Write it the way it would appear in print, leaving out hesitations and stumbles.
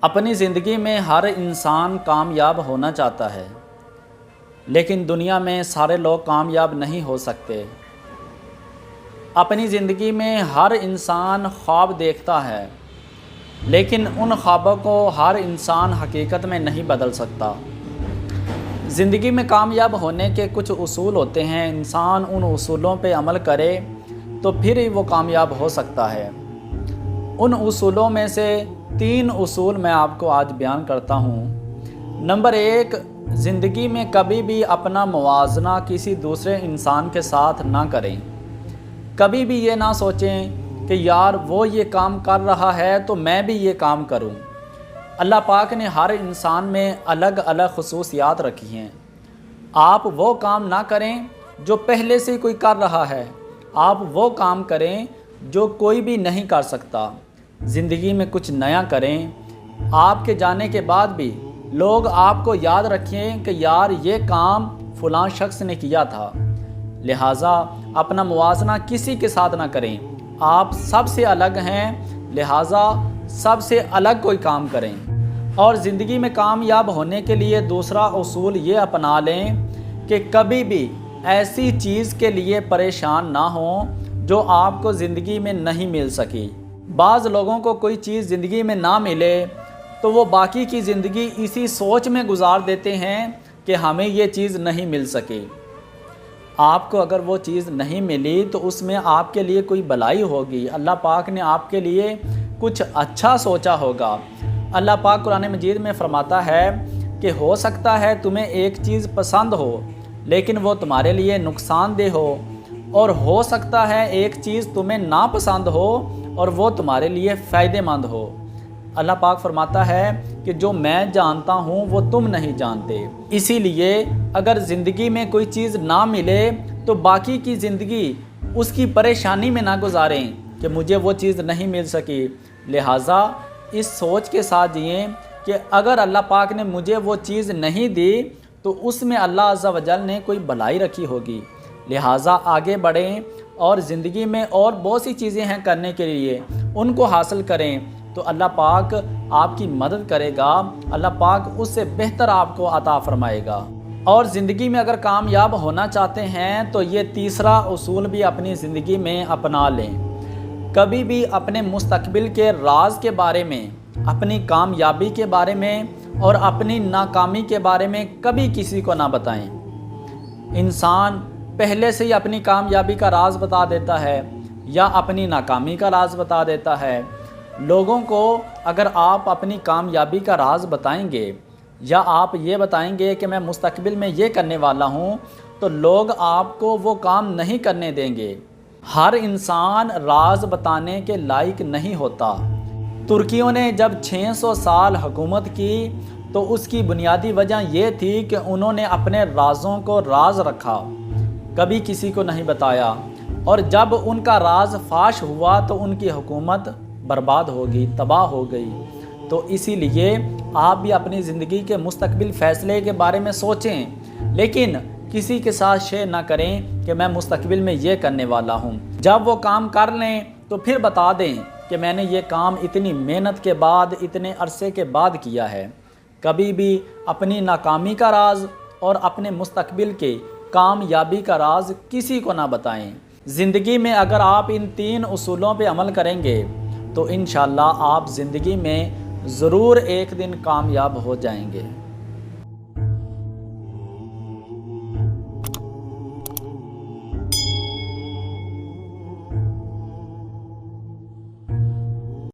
اپنی زندگی میں ہر انسان کامیاب ہونا چاہتا ہے، لیکن دنیا میں سارے لوگ کامیاب نہیں ہو سکتے۔ اپنی زندگی میں ہر انسان خواب دیکھتا ہے، لیکن ان خوابوں کو ہر انسان حقیقت میں نہیں بدل سکتا۔ زندگی میں کامیاب ہونے کے کچھ اصول ہوتے ہیں، انسان ان اصولوں پہ عمل کرے تو پھر ہی وہ کامیاب ہو سکتا ہے۔ ان اصولوں میں سے 3 اصول میں آپ کو آج بیان کرتا ہوں۔ نمبر 1، زندگی میں کبھی بھی اپنا موازنہ کسی دوسرے انسان کے ساتھ نہ کریں۔ کبھی بھی یہ نہ سوچیں کہ یار وہ یہ کام کر رہا ہے تو میں بھی یہ کام کروں۔ اللہ پاک نے ہر انسان میں الگ الگ خصوصیات رکھی ہیں۔ آپ وہ کام نہ کریں جو پہلے سے کوئی کر رہا ہے، آپ وہ کام کریں جو کوئی بھی نہیں کر سکتا۔ زندگی میں کچھ نیا کریں، آپ کے جانے کے بعد بھی لوگ آپ کو یاد رکھیں کہ یار یہ کام فلاں شخص نے کیا تھا۔ لہٰذا اپنا موازنہ کسی کے ساتھ نہ کریں، آپ سب سے الگ ہیں، لہٰذا سب سے الگ کوئی کام کریں۔ اور زندگی میں کامیاب ہونے کے لیے دوسرا اصول یہ اپنا لیں کہ کبھی بھی ایسی چیز کے لیے پریشان نہ ہوں جو آپ کو زندگی میں نہیں مل سکی۔ بعض لوگوں کو کوئی چیز زندگی میں نہ ملے تو وہ باقی کی زندگی اسی سوچ میں گزار دیتے ہیں کہ ہمیں یہ چیز نہیں مل سکی۔ آپ کو اگر وہ چیز نہیں ملی تو اس میں آپ کے لیے کوئی بھلائی ہوگی، اللہ پاک نے آپ کے لیے کچھ اچھا سوچا ہوگا۔ اللہ پاک قرآن مجید میں فرماتا ہے کہ ہو سکتا ہے تمہیں ایک چیز پسند ہو لیکن وہ تمہارے لیے نقصان دہ ہو اور سکتا ہے ایک چیز تمہیں ناپسند ہو اور وہ تمہارے لیے فائدہ مند ہو۔ اللہ پاک فرماتا ہے کہ جو میں جانتا ہوں وہ تم نہیں جانتے۔ اسی لیے اگر زندگی میں کوئی چیز نہ ملے تو باقی کی زندگی اس کی پریشانی میں نہ گزاریں کہ مجھے وہ چیز نہیں مل سکی۔ لہٰذا اس سوچ کے ساتھ جئیں کہ اگر اللہ پاک نے مجھے وہ چیز نہیں دی تو اس میں اللہ عز و جل نے کوئی بھلائی رکھی ہوگی۔ لہٰذا آگے بڑھیں اور زندگی میں اور بہت سی چیزیں ہیں کرنے کے لیے، ان کو حاصل کریں تو اللہ پاک آپ کی مدد کرے گا، اللہ پاک اس سے بہتر آپ کو عطا فرمائے گا۔ اور زندگی میں اگر کامیاب ہونا چاہتے ہیں تو یہ تیسرا اصول بھی اپنی زندگی میں اپنا لیں۔ کبھی بھی اپنے مستقبل کے راز کے بارے میں، اپنی کامیابی کے بارے میں اور اپنی ناکامی کے بارے میں کبھی کسی کو نہ بتائیں۔ انسان پہلے سے ہی اپنی کامیابی کا راز بتا دیتا ہے یا اپنی ناکامی کا راز بتا دیتا ہے۔ لوگوں کو اگر آپ اپنی کامیابی کا راز بتائیں گے یا آپ یہ بتائیں گے کہ میں مستقبل میں یہ کرنے والا ہوں تو لوگ آپ کو وہ کام نہیں کرنے دیں گے۔ ہر انسان راز بتانے کے لائق نہیں ہوتا۔ ترکیوں نے جب 600 سال حکومت کی تو اس کی بنیادی وجہ یہ تھی کہ انہوں نے اپنے رازوں کو راز رکھا، کبھی کسی کو نہیں بتایا، اور جب ان کا راز فاش ہوا تو ان کی حکومت برباد ہوگی، تباہ ہو گئی۔ تو اسی لیے آپ بھی اپنی زندگی کے مستقبل فیصلے کے بارے میں سوچیں، لیکن کسی کے ساتھ شیئر نہ کریں کہ میں مستقبل میں یہ کرنے والا ہوں۔ جب وہ کام کر لیں تو پھر بتا دیں کہ میں نے یہ کام اتنی محنت کے بعد، اتنے عرصے کے بعد کیا ہے۔ کبھی بھی اپنی ناکامی کا راز اور اپنے مستقبل کے کامیابی کا راز کسی کو نہ بتائیں۔ زندگی میں اگر آپ ان 3 اصولوں پہ عمل کریں گے تو انشاءاللہ آپ زندگی میں ضرور ایک دن کامیاب ہو جائیں گے۔